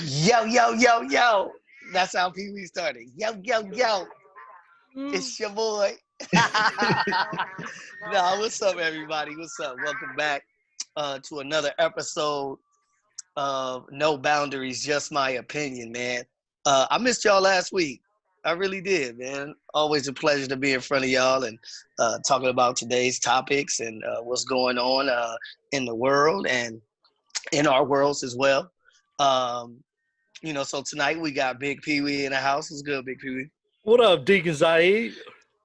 Yo, yo, yo, yo. That's how Pee Wee started. Yo, yo, yo. Mm. It's your boy. No, what's up, everybody? What's up? Welcome back to another episode of No Boundaries, Just My Opinion, man. I missed y'all last week. I really did, man. Always a pleasure to be in front of y'all and talking about today's topics and what's going on in the world and in our worlds as well. Um, so tonight we got Big Pee Wee in the house. What's good, Big Pee Wee? What up, Deacon Zaid?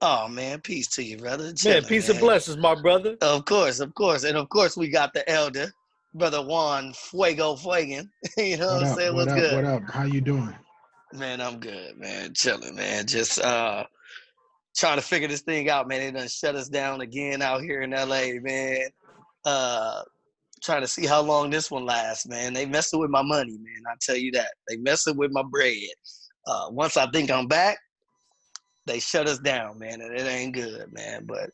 Oh man, peace to you, brother. Man, Chilling, peace and man. blessings, my brother. Of course, and of course we got the elder, brother Juan Fuego Fuegan. You know what What I'm up? saying? What What's up? good? What up? How you doing? Man, I'm good, man. Chilling, man. Just trying to figure this thing out, man. They done shut us down again out here in LA, man. Uh Trying to see how long this one lasts, man. They messing with my money, man. I tell you that. They messing with my bread. Once I think I'm back, they shut us down, man, and it ain't good, man. But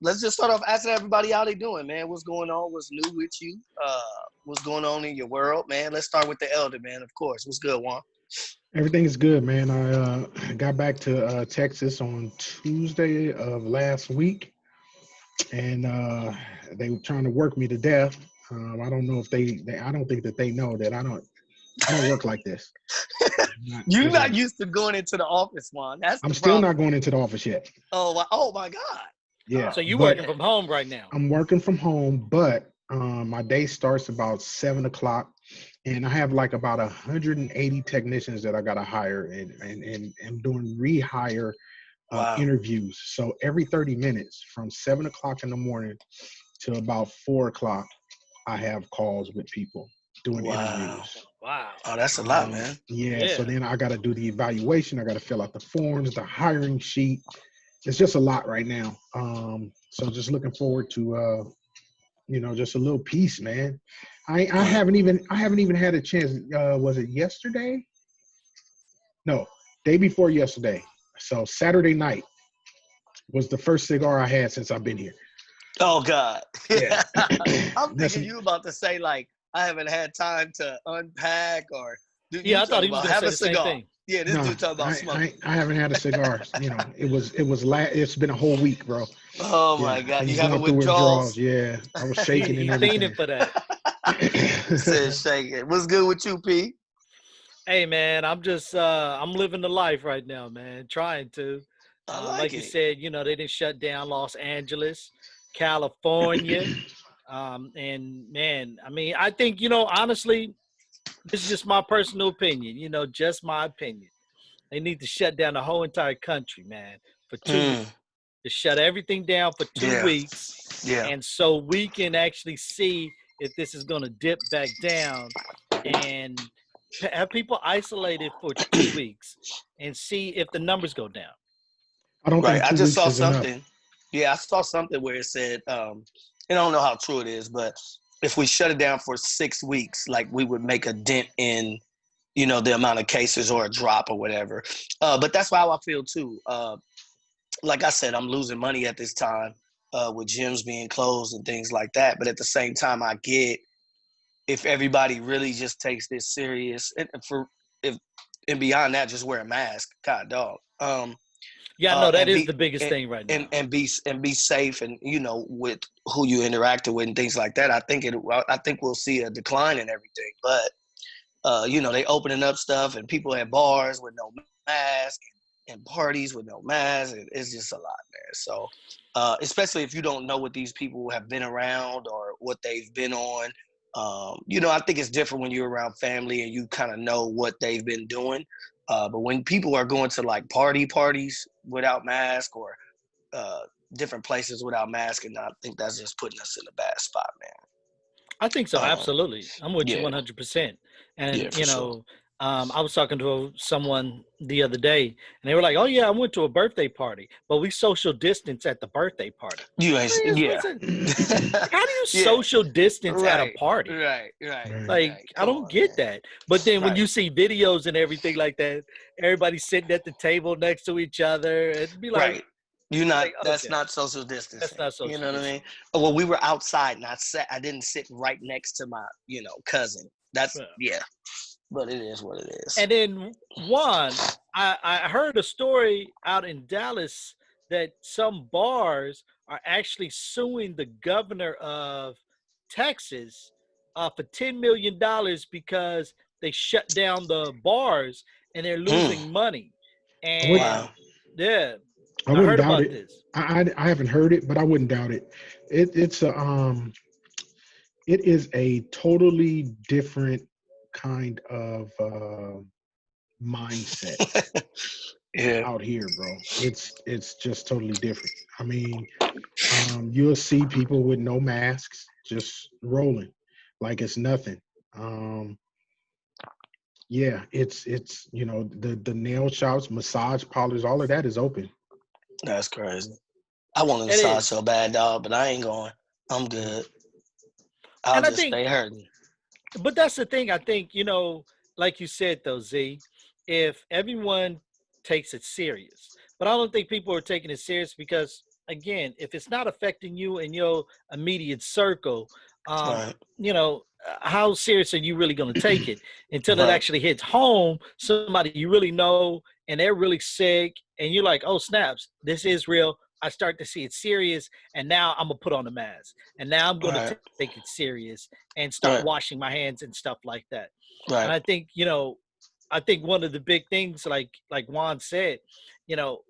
let's just start off asking everybody how they doing, man. What's going on? What's new with you? What's going on in your world, man? Let's start with the elder, man. Of course. What's good, Juan? Everything is good, man. I got back to Texas on Tuesday of last week, and they were trying to work me to death. I don't know if I don't think that they know that I don't work like this. You're not used to going into the office, Juan. That's I'm the still problem. not going into the office yet. Oh my God. Yeah, So you but working from home right now? I'm working from home, but my day starts about 7 o'clock, and I have like about 180 technicians that I got to hire, and I'm doing rehire Wow. interviews. So every 30 minutes from 7 o'clock in the morning to about 4 o'clock, I have calls with people doing Wow. interviews. Wow. Oh, that's a lot, man. Yeah, so Yeah. then I got to do the evaluation. I got to fill out the forms, the hiring sheet. It's just a lot right now. So just looking forward to just a little peace, man. I haven't even had a chance. Was it yesterday? No, day before yesterday. So Saturday night was the first cigar I had since I've been here. Oh God. Yeah. I'm That's thinking you about to say like I haven't had time to unpack or do you Yeah, I thought talking he was about gonna have say a the same cigar? thing. Yeah, this no, dude talking about smoking. I haven't had a cigar. It's been a whole week, bro. Oh my Yeah, God. You he's having going through withdrawals. withdrawals? Yeah, I was He shaking and he fiending everything. for that. He said shake it. What's good with you, P? Hey man, I'm just I'm living the life right now, man. Trying to. I like Like you it. said, they didn't shut down Los Angeles, California. And man, I mean, I think, honestly, this is just my personal opinion, just my opinion. They need to shut down the whole entire country, man, for 2 weeks. Mm, To shut everything down for two yeah, weeks. yeah. And so we can actually see if this is going to dip back down and have people isolated for 2 weeks and see if the numbers go down. I don't Right. think I two just weeks saw is enough. something. Yeah, I saw something where it said, and I don't know how true it is, but if we shut it down for 6 weeks, like we would make a dent in, the amount of cases or a drop or whatever. But that's how I feel too. Like I said, I'm losing money at this time with gyms being closed and things like that. But at the same time, I get if everybody really just takes this serious, and beyond that, just wear a mask. God, dog. Yeah, I know that And is be the biggest and, thing right and now. and be and be safe, and with who you interacted with and things like that. I think we'll see a decline in everything. But they opening up stuff and people at bars with no mask and parties with no mask. It's just a lot, man. So especially if you don't know what these people have been around or what they've been on. I think it's different when you're around family and you kind of know what they've been doing. But when people are going to like parties without mask or uh, different places without mask, and I think that's just putting us in a bad spot, I think so. man. Absolutely. I'm with you Yeah, 100%. yeah, And, for sure. I was talking to someone the other day and they were like, oh, yeah, I went to a birthday party, but we social distance at the birthday party. You ain't, yeah. How do you Yeah, social distance at a right, party? right, right, Right. Like, right. I Come don't on, man. get that. But then when Right. you see videos and everything like that, everybody sitting at the table next to each other, it'd be like, Right. You're not. Like, That's okay, not social that's distancing. not You social know what I distancing. mean? Well, we were outside, and I didn't sit right next to my, cousin. That's Yeah. yeah. But it is what it is. And then one, I heard a story out in Dallas that some bars are actually suing the governor of Texas for $10 million because they shut down the bars and they're Mm, losing money. I wouldn't And wow. yeah, I I wouldn't heard doubt about it. this. I haven't heard it, but I wouldn't doubt it. It's a it is a totally different kind of mindset Yeah. out here, bro. It's just totally different. I mean, you'll see people with no masks just rolling like it's nothing. Um, yeah, it's the nail shops, massage parlors, all of that is open. That's crazy. I want to It massage is. so bad, dog, but I ain't going. I'm Yeah. good. I'll And I just think, stay hurting. but that's the thing. I think, like you said though, Z, if everyone takes it serious, but I don't think people are taking it serious because, again, if it's not affecting you in your immediate circle, um, Right. how serious are you really going to take it until it Right. actually hits home? Somebody you really know and they're really sick, and you're like, oh, snaps, this is real. I start to see it serious, and now I'm gonna put on a mask, and now I'm gonna Right. take it serious and start Right. washing my hands and stuff like that. And Right. I think, I think one of the big things, like Juan said, you know,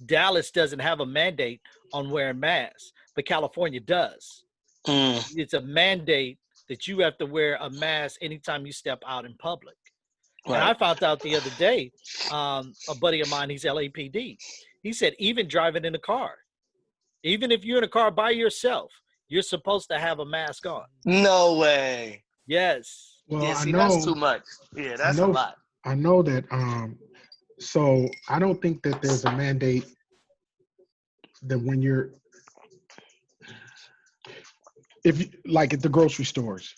Dallas doesn't have a mandate on wearing masks, but California does. Mm, It's a mandate that you have to wear a mask anytime you step out in public. And right. I found out the other day, a buddy of mine, he's LAPD. He said even driving in a car, even if you're in a car by yourself, you're supposed to have a mask on. No way. Yes. Well, Yeah, see, that's too much. Yeah, I that's a know, lot. I know that. So I don't think that there's a mandate that when you're, if you, like at the grocery stores,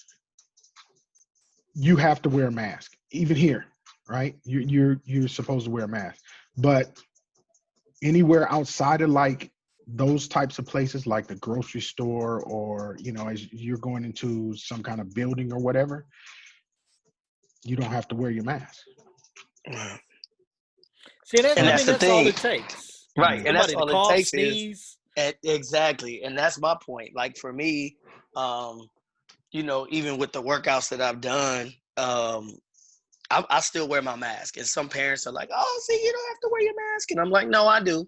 you have to wear a mask. Even here, right? You're supposed to wear a mask. But anywhere outside of like those types of places, like the grocery store, or as you're going into some kind of building or whatever, you don't have to wear your mask. Right. See, that And I So that's mean, the that's all thing. it takes. Right. yeah, And that's Somebody to all it cough, takes is sneeze. exactly. And that's my point. Like for me, um, even with the workouts that I've done, I still wear my mask. And some parents are like, oh, see, you don't have to wear your mask. And I'm like, no, I do.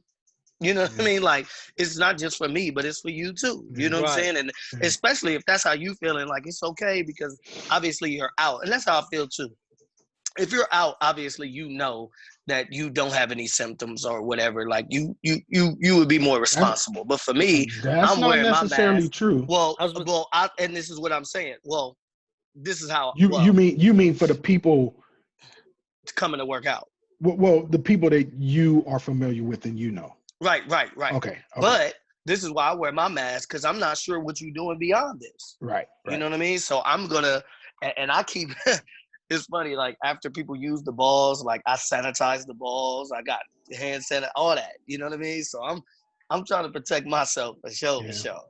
You know what I yeah, mean? Like, it's not just for me, but it's for you too. You yeah, know what I'm Right. saying? And yeah. especially if that's how you feeling, like it's okay because obviously you're out. And that's how I feel too. If you're out, obviously you know that you don't have any symptoms or whatever. Like you would be more That's responsible. But for me, that's I'm not wearing my necessarily mask. true. I was, And this is what I'm saying. Well, this is how. You Well, mean for the people, it's coming to work out. well, the people that you are familiar with and Right, right, right. Okay, okay, But this is why I wear my mask because I'm not sure what you're doing beyond this. right, You right. know what I mean? So I'm gonna, and I keep. It's funny. Like after people use the balls, like I sanitize the balls. I got hand sanitizer, all that. You know what I mean? So I'm trying to protect myself for sure, for Yeah, sure.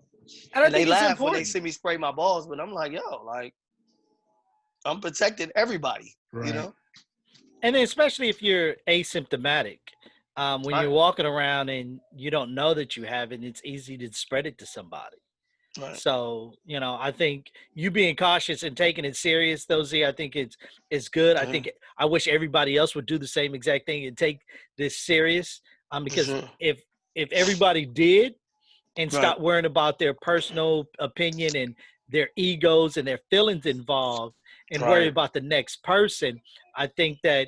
and I And they think it's laugh when they important. see me spray my balls, but I'm like, yo, like I'm protecting everybody. You right. know? And then especially if you're asymptomatic, when Right, you're walking around and you don't know that you have it, it's easy to spread it to somebody. right. So, I think you being cautious and taking it serious, though, Z, I think it's good. I Mm-hmm. think I wish everybody else would do the same exact thing and take this serious. For Because sure. if everybody did and Right, stop worrying about their personal opinion and their egos and their feelings involved and worry right. about the next person, I think that,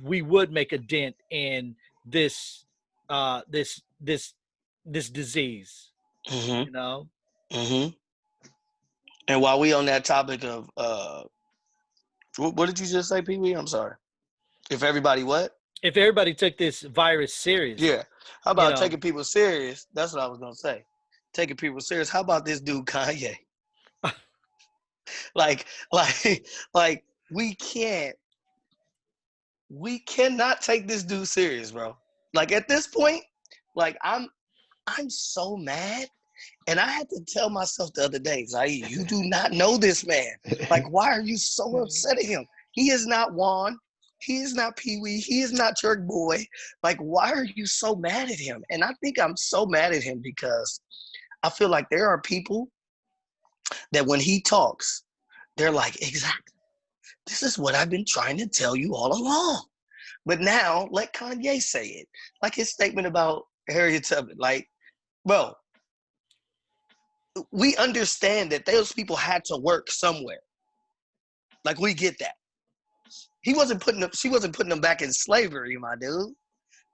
we would make a dent in this this this disease, Mm-hmm. you know. Mm-hmm. And while we on that topic of what did you just say, Pee Wee? I'm sorry. If everybody what? If everybody took this virus seriously, Yeah. How you about know, taking people serious? That's what I was gonna say. Taking people serious. How about this dude Kanye? Like, like, like we cannot take this dude serious, bro. Like at this point, Like I'm so mad. And I had to tell myself the other day, Zaire, you do not know this man. Like, why are you so upset at him? He is not Juan. He is not Pee Wee. He is not Jerk Boy. Like, why are you so mad at him? And I think I'm so mad at him because I feel like there are people that when he talks, they're like, exactly, this is what I've been trying to tell you all along. But now let Kanye say it. Like his statement about Harriet Tubman. Like, bro, we understand that those people had to work somewhere. Like we get that. She wasn't putting them back in slavery, my dude.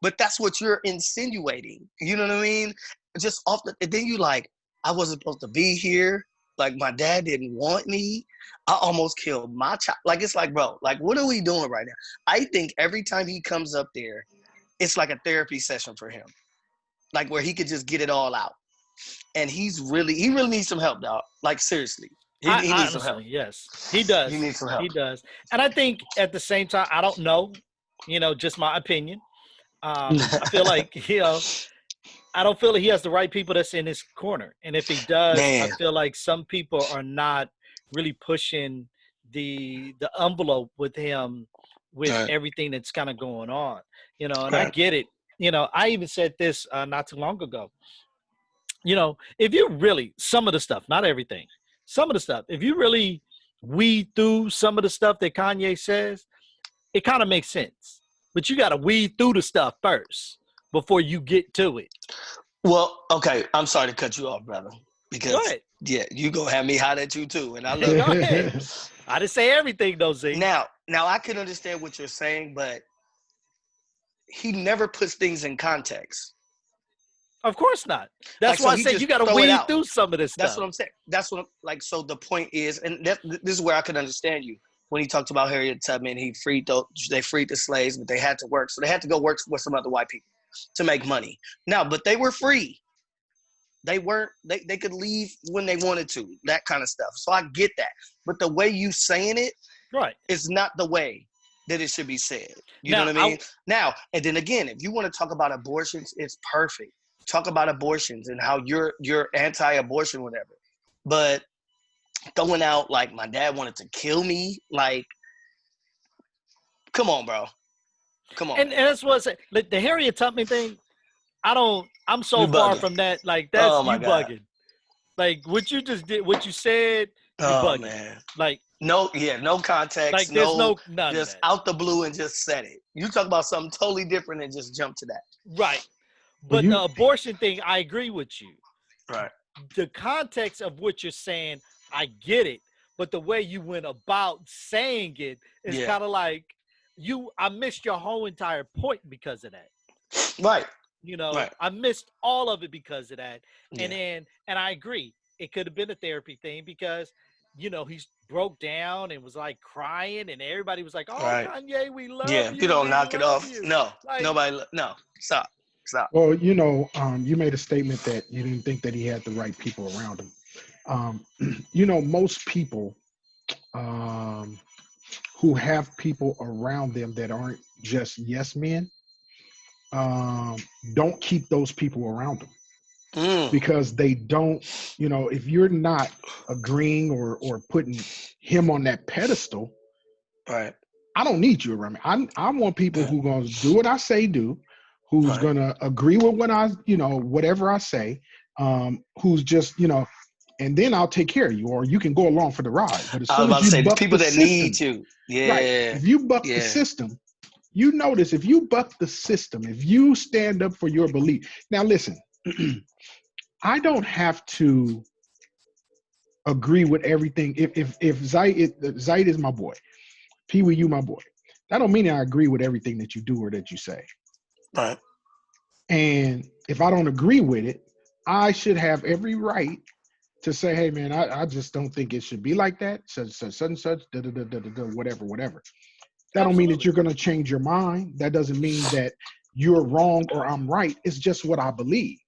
But that's what you're insinuating. You know what I mean? Just off the, and then you like, I wasn't supposed to be here. Like my dad didn't want me. I almost killed my child. Like it's like, bro, like what are we doing right now? I think every time he comes up there, it's like a therapy session for him. Like where he could just get it all out. And he really needs some help, dog. Like seriously. He needs some help. Yes, he does. He needs some help. He does. And I think at the same time, I don't know, just my opinion. I feel like, I don't feel like he has the right people that's in his corner. And if he does, I feel like some people are not really pushing the envelope with him with everything that's kind of going on, and I get it. I even said this not too long ago. If you really, some of the stuff, not everything, some of the stuff, if you really weed through some of the stuff that Kanye says, it kind of makes sense. But you got to weed through the stuff first before you get to it. Well, okay. I'm sorry to cut you off, brother. Because, yeah, you going to have me hot at you too. And I love Go ahead. I didn't say everything, though, Z. Now, I can understand what you're saying, but he never puts things in context. Of course not. That's why I said you got to weed through some of this stuff. That's what I'm saying. That's what so the point is, and this is where I could understand you. When he talked about Harriet Tubman, they freed the slaves, but they had to work. So they had to go work with some other white people to make money. Now, but they were free. They weren't, they could leave when they wanted to, that kind of stuff. So I get that. But the way you saying it is not the way that it should be said. You know what I mean? Now, and then again, if you want to talk about abortions, it's perfect. Talk about abortions and how you're anti-abortion, whatever. But throwing out like my dad wanted to kill me, like, come on, bro. Come on. And that's what I said. Like, the Harriet Tubman thing, I'm so far from that. Like, that's you bugging. Like, what you just did, what you said, you bugging. Man. Like, no context. Like, there's none just out the blue and just said it. You talk about something totally different and just jump to that. Right. But the abortion thing, I agree with you. Right. The context of what you're saying, I get it. But the way you went about saying it is kind of like I missed your whole entire point because of that. Right. I missed all of it because of that. And I agree. It could have been a therapy thing because, he's broke down and was like crying and everybody was like, oh, Kanye, we love you. Yeah, you don't knock it off. No, like, nobody, no, stop. Well, you made a statement that you didn't think that he had the right people around him. Most people who have people around them that aren't just yes men don't keep those people around them because they don't, if you're not agreeing or putting him on that pedestal, right? I don't need you around me. I want people who going to do what I say do, who's going to agree with what whatever I say, who's just, and then I'll take care of you, or you can go along for the ride. But as soon as you buck people the that system, need you, if you buck the system, you notice if you buck the system, if you stand up for your belief. Now, listen, I don't have to agree with everything. If Zaid is my boy, Pee Wee, you my boy. That don't mean I agree with everything that you do or that you say. Right. And if I don't agree with it, I should have every right to say, hey, man, I just don't think it should be like that. Such and such, whatever. That don't mean that you're going to change your mind. That doesn't mean that you're wrong or I'm right. It's just what I believe.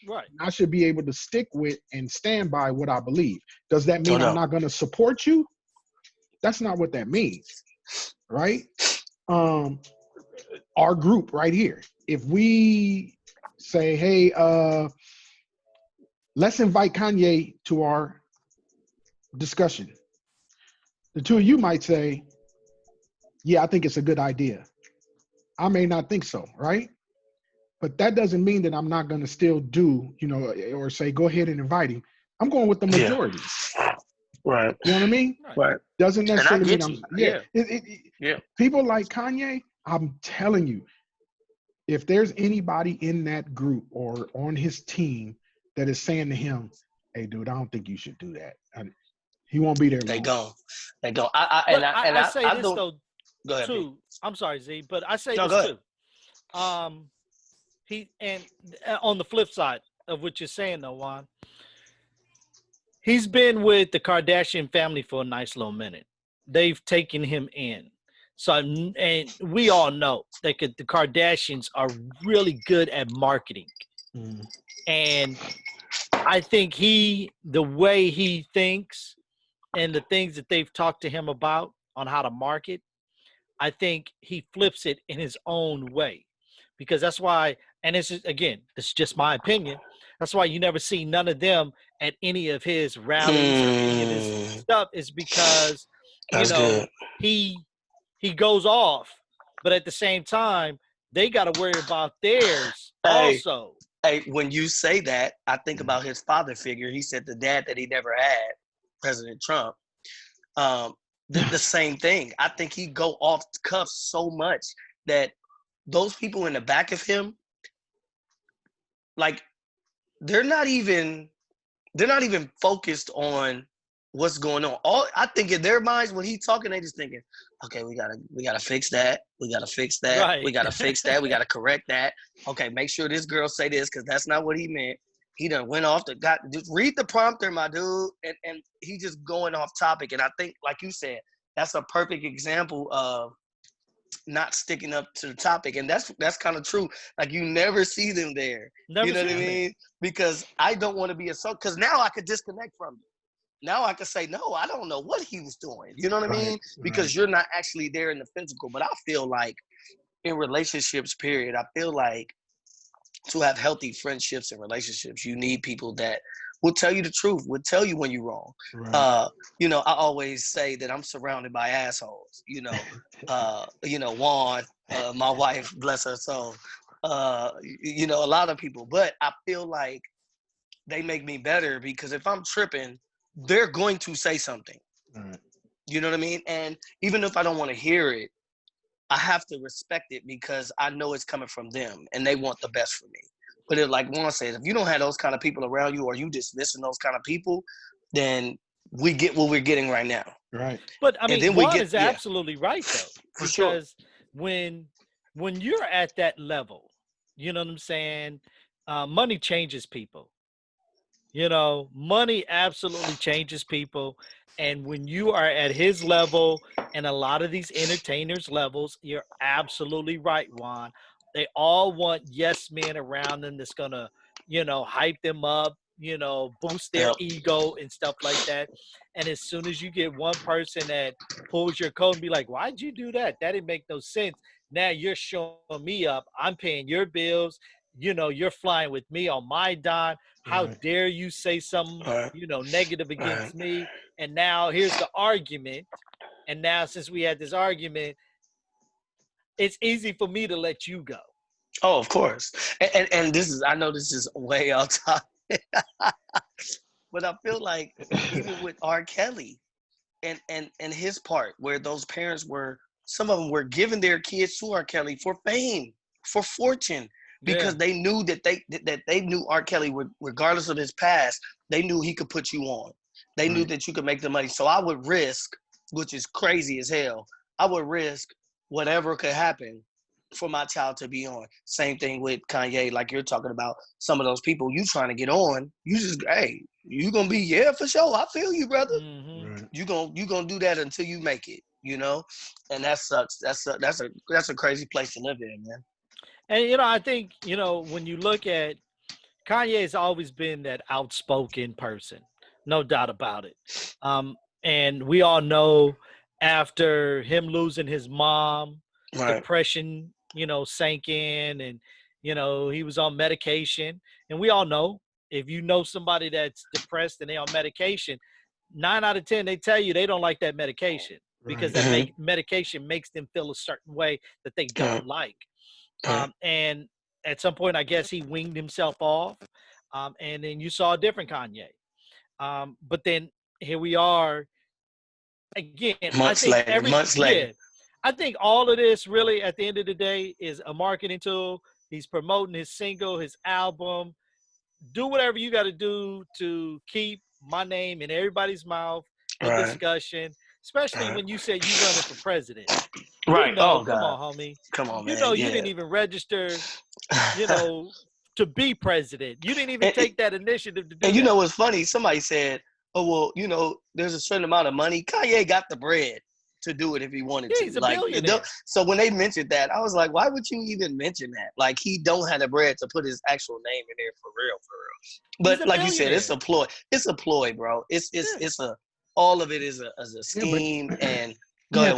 Right. I should be able to stick with and stand by what I believe. Does that mean I'm not going to support you? That's not what that means. Right? Our group right here, if we say, hey, let's invite Kanye to our discussion. The two of you might say, yeah, I think it's a good idea. I may not think so, right? But that doesn't mean that I'm not going to still do, or say, go ahead and invite him. I'm going with the Yeah. majority. Right. You know what I mean? Right. Doesn't And I necessarily mean get I'm, you. yeah. Yeah. People like Kanye, I'm telling you, if there's anybody in that group or on his team that is saying to him, hey, dude, I don't think you should do that, and he won't be there They long. gone. They gone. But I say I this don't. though Go ahead, B. too. I'm sorry, Z, but I say No, this go ahead. too. He and on the flip side of what you're saying though, Juan, he's been with the Kardashian family for a nice little minute. They've taken him in. So, and we all know that the Kardashians are really good at marketing. Mm. And I think the way he thinks and the things that they've talked to him about on how to market, I think he flips it in his own way. Because that's why, and this is just my opinion. That's why you never see none of them at any of his rallies or any of his stuff, is because, That's good. he goes off, but at the same time, they got to worry about theirs Hey, also. hey, when you say that, I think about his father figure. He said the dad that he never had, President Trump. The same thing. I think he go off cuff so much that those people in the back of him, like, they're not even focused on what's going on. All I think in their minds when he's talking, they just thinking, okay, we gotta fix that. We gotta fix that. Right. We gotta fix that. We gotta correct that. Okay, make sure this girl say this because that's not what he meant. He done went off just read the prompter, my dude, and he just going off topic. And I think, like you said, that's a perfect example of not sticking up to the topic, and that's kind of true. Like, you never see them there. Never You know see what I him. mean? Because I don't want to be because now I could disconnect from you. Now I could say, no, I don't know what he was doing. You know what I mean? Because you're not actually there in the physical. But I feel like in relationships, period, I feel like to have healthy friendships and relationships, you need people that will tell you the truth, will tell you when you're wrong. Right. I always say that I'm surrounded by assholes. Juan, my wife, bless her soul. A lot of people, but I feel like they make me better because if I'm tripping, they're going to say something. Right. You know what I mean? And even if I don't want to hear it, I have to respect it because I know it's coming from them and they want the best for me. But like Juan says, if you don't have those kind of people around you or you dismissing those kind of people, then we get what we're getting right now. Right. But I mean, then Juan is absolutely right though, for sure. because when you're at that level, you know what I'm saying? Money changes people. Money absolutely changes people. And when you are at his level and a lot of these entertainers' levels, you're absolutely right, Juan. They all want yes men around them that's going to, hype them up, boost their ego and stuff like that. And as soon as you get one person that pulls your coat and be like, why'd you do that? That didn't make no sense. Now you're showing me up. I'm paying your bills. You're flying with me on my dime. How dare you say something, negative against me? And now here's the argument. And now since we had this argument, it's easy for me to let you go. Oh, of course. And I know this is way off topic, but I feel like even with R. Kelly and his part, where those parents some of them were giving their kids to R. Kelly for fame, for fortune, because they knew that they knew R. Kelly, regardless of his past, they knew he could put you on. They knew that you could make the money. So I would risk, which is crazy as hell, I would risk whatever could happen for my child to be on. Same thing with Kanye, like you're talking about some of those people you trying to get on. You just, hey, you gonna be, yeah, for sure. I feel you, brother. Mm-hmm. Right. You gonna do that until you make it, and that sucks. That's a crazy place to live in, man. And I think when you look at Kanye, has always been that outspoken person, no doubt about it. And we all know after him losing his mom, depression, sank in, and You know, he was on medication. And we all know, if you know somebody that's depressed and they on medication, 9 out of 10, they tell you they don't like that medication because Right. that Mhm. medication makes them feel a certain way that they Mhm. don't like. Mhm. And at some point, I guess he weaned himself off. And then you saw a different Kanye. But then here we are again. I Months think later, months later. yeah, I think all of this really at the end of the day is a marketing tool. He's promoting his single, his album. Do whatever you got to do to keep my name in everybody's mouth for Right. discussion, especially Right. when you said you running for president. You Right. Oh know, come God. on, homie. Come on, You man. know, you Yeah. didn't even register, you know, to be president. You didn't even and, take that initiative to do and you that. know what's funny? Somebody said, "Oh well, there's a certain amount of money. Kanye got the bread to do it if he wanted Yeah, to." he's a Like, billionaire. so when they mentioned that, I was like, "Why would you even mention that? Like, he don't have the bread to put his actual name in there for real, for real." He's But a like you said, it's billionaire. a ploy. It's a ploy, bro. It's it's Yeah. it's a all of it is a Yeah, but scheme. And he go had ahead,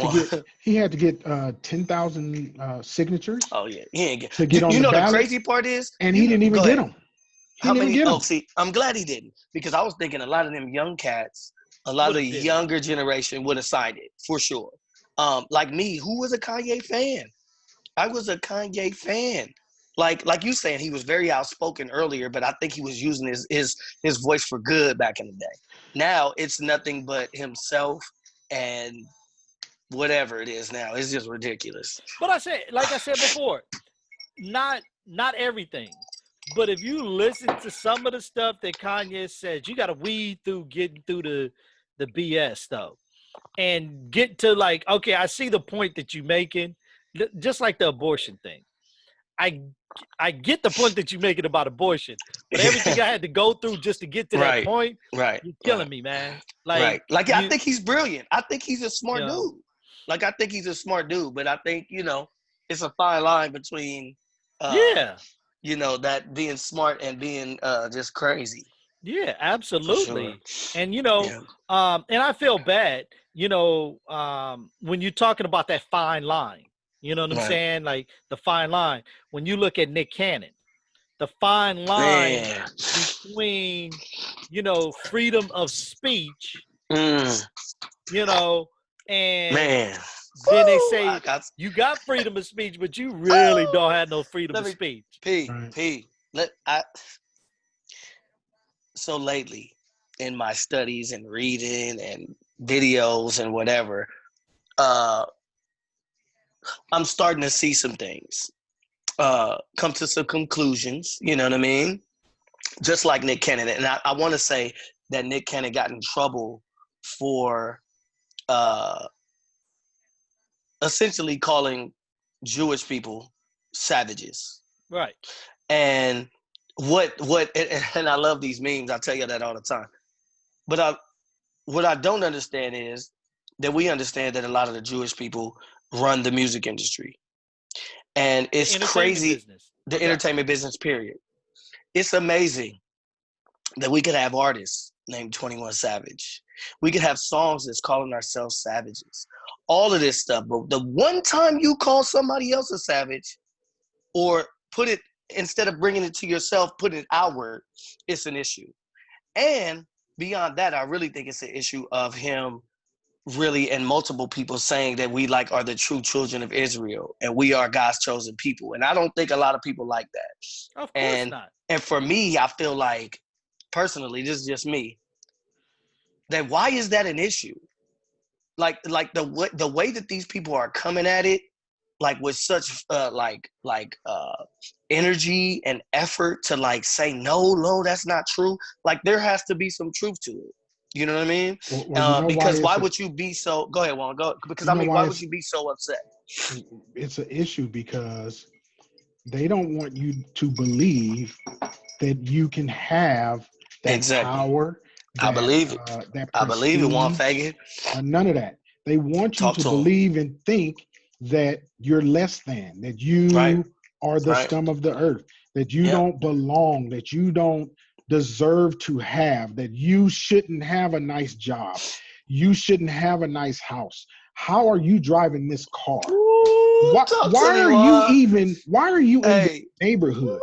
to get Juan. 10,000 signatures Oh yeah, he ain't get. to get on You the know the ballot, crazy part is, and he didn't even go get ahead. them. He How didn't even many? get Oh, them. see, I'm glad he didn't, because I was thinking a lot of them young cats, a lot of Would the have did it. younger generation would have signed it for sure. Like me, who was a Kanye fan. I was a Kanye fan. Like you saying, he was very outspoken earlier, but I think he was using his voice for good back in the day. Now it's nothing but himself and whatever it is now. It's just ridiculous. But like I said before, not everything. But if you listen to some of the stuff that Kanye says, you got to weed through getting through the BS though, and get to like, okay, I see the point that you're making, just like the abortion thing. I I get the point that you're making about abortion, but Yeah. everything I had to go through just to get to that Right. point, Right. you're Right. killing me, man. Right. Like Like, yeah, I you, think he's brilliant. I think he's a you smart know, dude. Like, I think he's a smart dude, but I think, it's a fine line between, uh, yeah. that being smart and being just crazy, Yeah, for sure. absolutely. And Yeah. and I feel bad, when you're talking about that fine line, you know what I'm Right. saying? Like the fine line. When you look at Nick Cannon, the fine line Man. between, freedom of speech, Mm, you know, and man. then they Woo! I say got. you got freedom of speech, but you really don't Woo! have no freedom Let of me. speech. P. Right. P. So lately, in my studies and reading and videos and whatever, uh, I'm starting to see some things. Come to some conclusions, you know what I mean? Just like Nick Cannon. And I want to say that Nick Cannon got in trouble for uh, essentially calling Jewish people savages. Right. And and I love these memes. I tell you that all the time. But what I don't understand is that we understand that a lot of the Jewish people run the music industry. And The it's entertainment crazy, business. the Okay. entertainment business, period. It's amazing that we could have artists named 21 Savage. We could have songs that's calling ourselves savages. All of this stuff. But the one time you call somebody else a savage, or put it, instead of bringing it to yourself, put it outward, it's an issue. And beyond that, I really think it's an issue of him really, and multiple people saying that we are the true children of Israel and we are God's chosen people. And I don't think a lot of people like that. Of course And not. and for me, I feel like, personally, this is just me, that why is that an issue? Like the way that these people are coming at it, like with such energy and effort to say no, that's not true. Like there has to be some truth to it. You know what I mean? Well, you know why Because why would you be so? Go ahead, Juan. Go. Because you I know mean, why why would you be so upset? it's an issue because they don't want you to believe that you can have that Exactly. power, I believe it. that I believe it, Juan prestige, Fagin. none of that. They want you Talk to to him. believe and think that you're less than, that Right. you are the Right. scum of the earth, that you Yep. don't belong, that you don't deserve to have, that you shouldn't have a nice job, you shouldn't have a nice house. How are you driving this car? Why? Talk to Why me, are you Juan. even? Why are you in the Hey. neighborhood?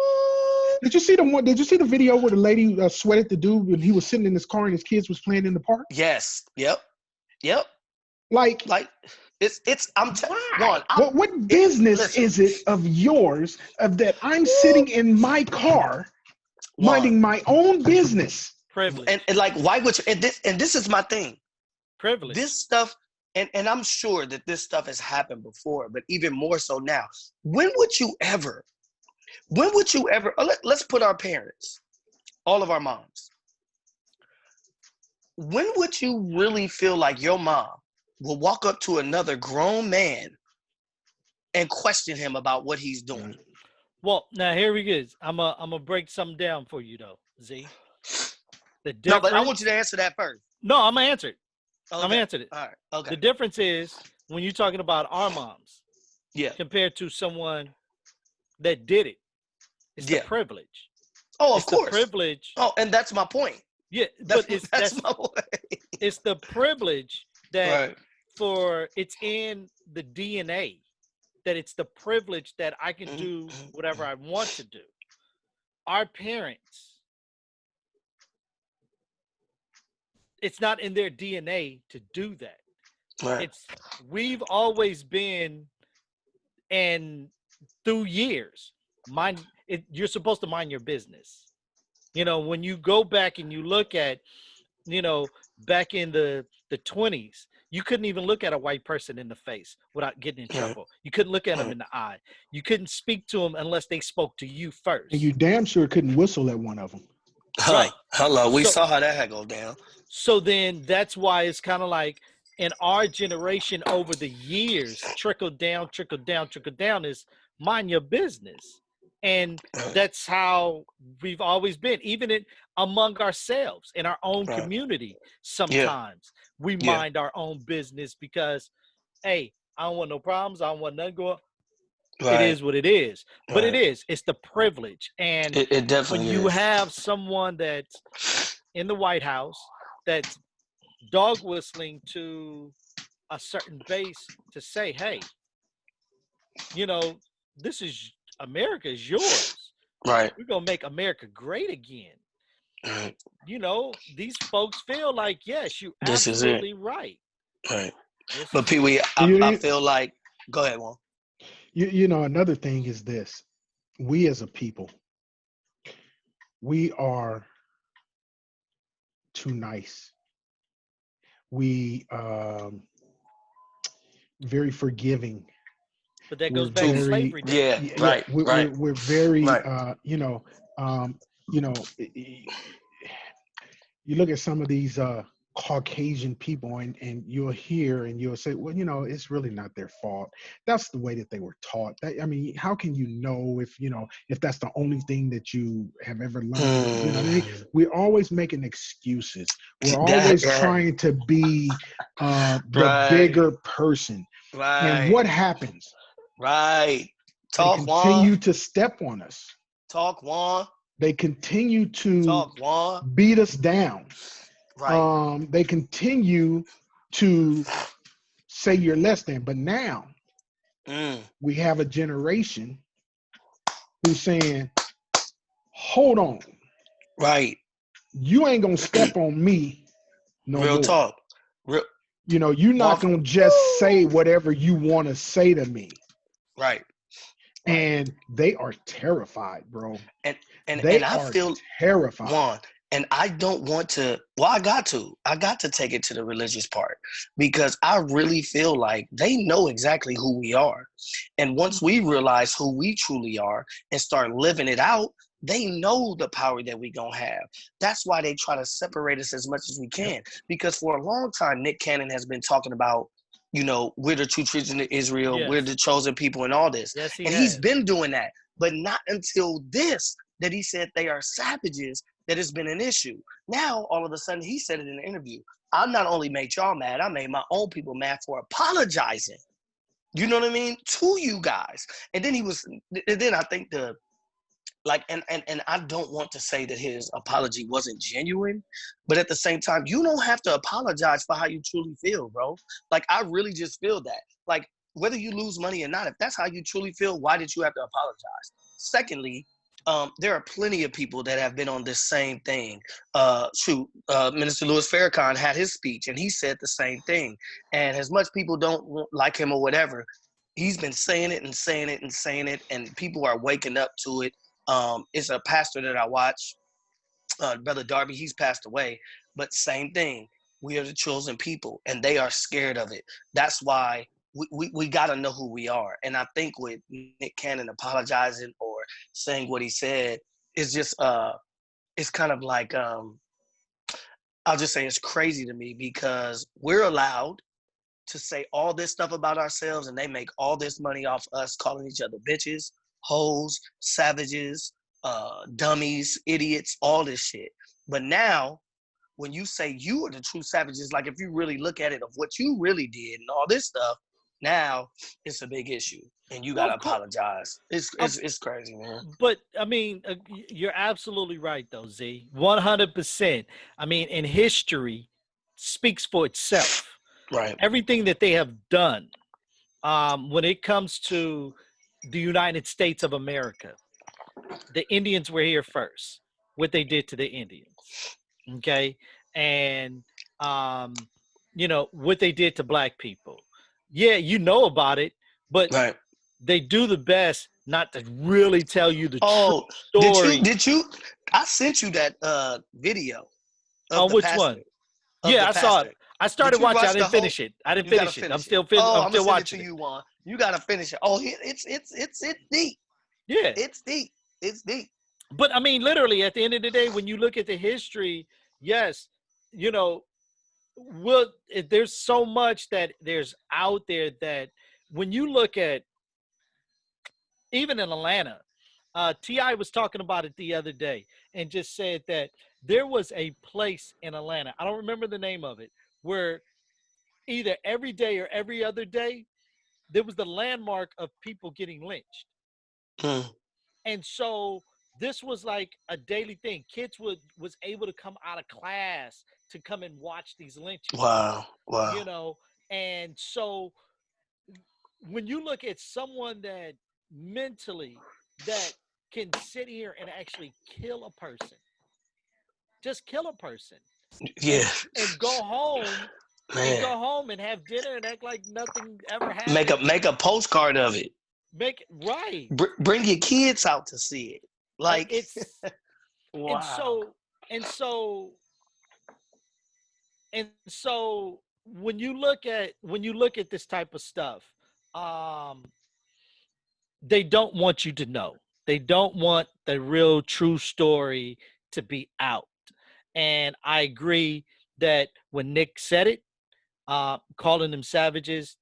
Did you see the one? Did you see the video where the lady sweated the dude when he was sitting in his car and his kids was playing in the park? Yes. Yep. Like, Like it's why? Juan, What business listen, is it of yours of that I'm sitting in my car Juan. minding my own business? Privilege. And like why would you and this is my thing. Privilege. This stuff, and I'm sure that this stuff has happened before, but even more so now. When would you ever, let's put our parents, all of our moms. When would you really feel like your mom will walk up to another grown man and question him about what he's doing? Well, now here we go. I'm a break something down for you though, Z. The No, but I difference. want you to answer that first. No, I'm gonna answer it. Okay. I'm gonna answer it. All right. Okay. The difference is when you're talking about our moms, Yeah. compared to someone that did it. It's the Yeah. privilege. Oh, of It's course. the privilege. Oh, and that's my point. Yeah, That's but it's that's my point. it's the privilege that Right. for it's in the DNA that it's the privilege that I can Mhm, do mhm, whatever I want to do. Our parents, it's not in their DNA to do that. Right. It's we've always been, and through years, you're supposed to mind your business. You know, when you go back and you look at, back in the 20s, you couldn't even look at a white person in the face without getting in Right. trouble. You couldn't look at them Right. in the eye. You couldn't speak to them unless they spoke to you first. And you damn sure couldn't whistle at one of them. Right. Hello. We So- saw how that had go down. So then that's why it's kind of like in our generation over the years, trickle down is mind your business. And Right. that's how we've always been, even among ourselves in our own Right. community. Yeah. Sometimes we Yeah. mind our own business because, hey, I don't want no problems. I don't want nothing going. It Right. is what it is. But Right. it's the privilege. And It when definitely you is. have someone that's in the White House that's dog whistling to a certain base to say, hey, this is America is yours. Right. We're gonna make America great again. Right. These folks feel like, yes, you're This is it. absolutely right. Right. This But is Pee Wee, I feel like. Go ahead, Juan. Another thing is this: we as a people, we are too nice. We very forgiving. but that We're goes back to very slavery days. Yeah. Right. Right. we're very Right. you look at some of these Caucasian people and you'll hear and you'll say, well, it's really not their fault. That's the way that they were taught. I mean, how can you know if that's the only thing that you have ever learned? We're always making excuses. We're always trying to be the Right. bigger person. And Right. what happens? Right. They Talk, continue Juan. to step on us. Talk, Juan. They continue to Talk, Juan. beat us down. Right. They continue to say you're less than. But now we have a generation who's saying, hold on. Right. You ain't going to step on me no Real more. talk. Real. You're not going to just say whatever you want to say to me. Right. And they are terrified, bro. And They I are feel terrified. Juan, and I don't want to. Well, I got to take it to the religious part because I really feel like they know exactly who we are, and once we realize who we truly are and start living it out, they know the power that we gonna have. That's why they try to separate us as much as we can. Because for a long time, Nick Cannon has been talking about, we're the true children of Israel, Yes. we're the chosen people, and all this. Yes, He's been doing that, but not until this that he said they are savages. That has been an issue. Now, all of a sudden, he said it in an interview. I not only made y'all mad, I made my own people mad for apologizing. You know what I mean? To you guys. And then I think and I don't want to say that his apology wasn't genuine, but at the same time, you don't have to apologize for how you truly feel, bro. Like, I really just feel that. Like, whether you lose money or not, if that's how you truly feel, why did you have to apologize? Secondly, there are plenty of people that have been on this same thing. Minister Louis Farrakhan had his speech, and he said the same thing. And as much people don't like him or whatever, he's been saying it and saying it and saying it, and people are waking up to it. It's a pastor that I watch, Brother Darby. He's passed away, but same thing. We are the chosen people, and they are scared of it. That's why we got to know who we are. And I think with Nick Cannon apologizing or saying what he said, is just it's kind of like I'll just say it's crazy to me, because we're allowed to say all this stuff about ourselves, and they make all this money off us calling each other bitches, hoes, savages, dummies, idiots, all this shit. But now, when you say you are the true savages, like if you really look at it of what you really did and all this stuff, now it's a big issue, and you gotta apologize. It's crazy, man. But I mean, you're absolutely right, though, Z. 100%. I mean, in history speaks for itself. Right. Everything that they have done when it comes to the United States of America, the Indians were here first. What they did to the Indians, okay, and you know what they did to Black people. Yeah, you know about it, but right. They do the best not to really tell you the true story. Did you? I sent you that video. Of which one? Yeah, I saw it. I started watching. I didn't finish it. I'm still I'm still watching it. You want? You gotta finish it. Oh, it's deep. Yeah, it's deep. It's deep. But I mean, literally, at the end of the day, when you look at the history, yes, you know, there's so much that there's out there that when you look at, even in Atlanta, T.I. was talking about it the other day and just said that there was a place in Atlanta, I don't remember the name of it, where either every day or every other day, there was the landmark of people getting lynched. And so this was like a daily thing. Kids was able to come out of class to come and watch these lynchings. Wow. You know, and so when you look at someone that mentally that can sit here and actually kill a person, just kill a person, and go home, and go home and have dinner and act like nothing ever happened. Make a postcard of it. Make it right. Bring your kids out to see it. Like it's wow. And so when you look at this type of stuff, they don't want you to know. They don't want the real true story to be out. And I agree that when Nick said it, calling them savages,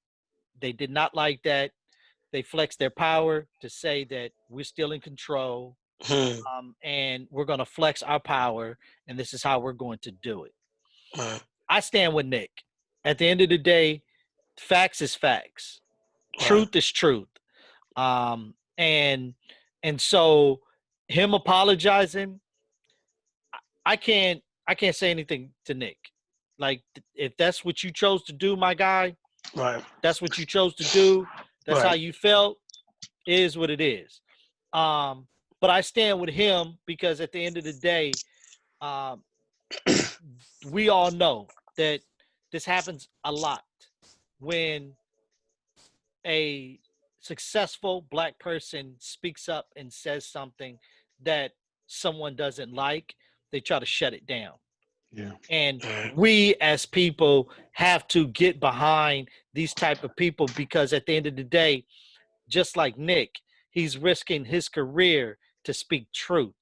they did not like that. They flexed their power to say that we're still in control, and we're going to flex our power, and this is how we're going to do it. I stand with Nick. At the end of the day, facts is facts. Truth is truth. And so him apologizing, I can't say anything to Nick. Like, if that's what you chose to do, my guy, that's what you chose to do. That's how you felt, is what it is. But I stand with him because at the end of the day, we all know that this happens a lot when a successful Black person speaks up and says something that someone doesn't like. They try to shut it down. Yeah. And we as people have to get behind these type of people, because at the end of the day, just like Nick, he's risking his career to speak truth,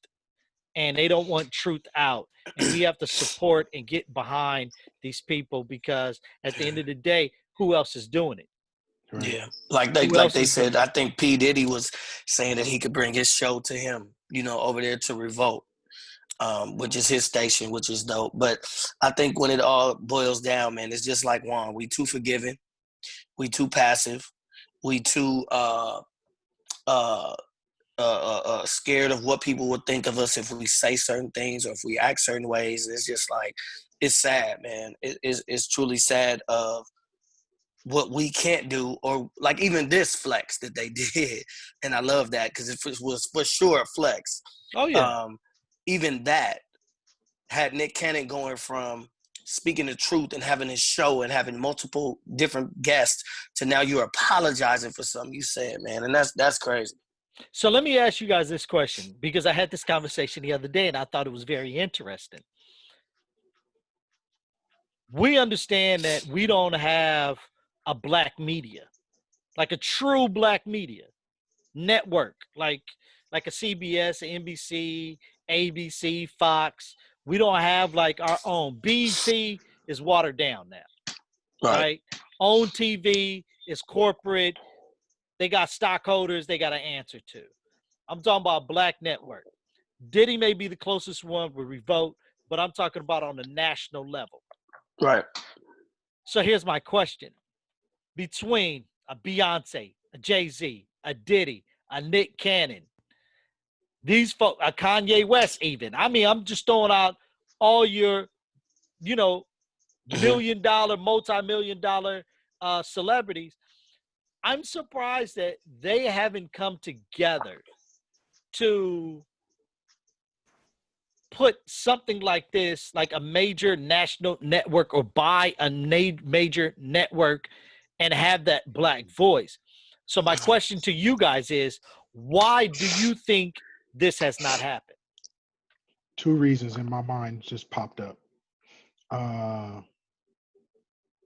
and they don't want truth out. And we have to support and get behind these people, because at the end of the day, who else is doing it? Right. Yeah, like they said, I think P. Diddy was saying that he could bring his show to him, over there to Revolt, which is his station, which is dope. But I think when it all boils down, man, it's just like Juan. We too forgiving, we too passive, we too scared of what people would think of us if we say certain things or if we act certain ways. It's just like, it's sad, man. It's truly sad of what we can't do, or like even this flex that they did, and I love that because it was for sure a flex. Oh yeah. Even that had Nick Cannon going from speaking the truth and having his show and having multiple different guests to now you're apologizing for something you said, man, and that's crazy. So let me ask you guys this question, because I had this conversation the other day and I thought it was very interesting. We understand that we don't have a black media, like a true black media network, like a CBS, NBC, ABC, Fox. We don't have like our own. BET is watered down now, right? Own TV is corporate. They got stockholders they got to answer to. I'm talking about black network. Diddy may be the closest one with Revolt, but I'm talking about on the national level. Right. So here's my question. Between a Beyonce, a Jay-Z, a Diddy, a Nick Cannon, these folks, a Kanye West even. I mean, I'm just throwing out all your, million-dollar, multi-million-dollar celebrities. I'm surprised that they haven't come together to put something like this, like a major national network, or buy a major network and have that black voice. So my question to you guys is, why do you think this has not happened? Two reasons in my mind just popped up.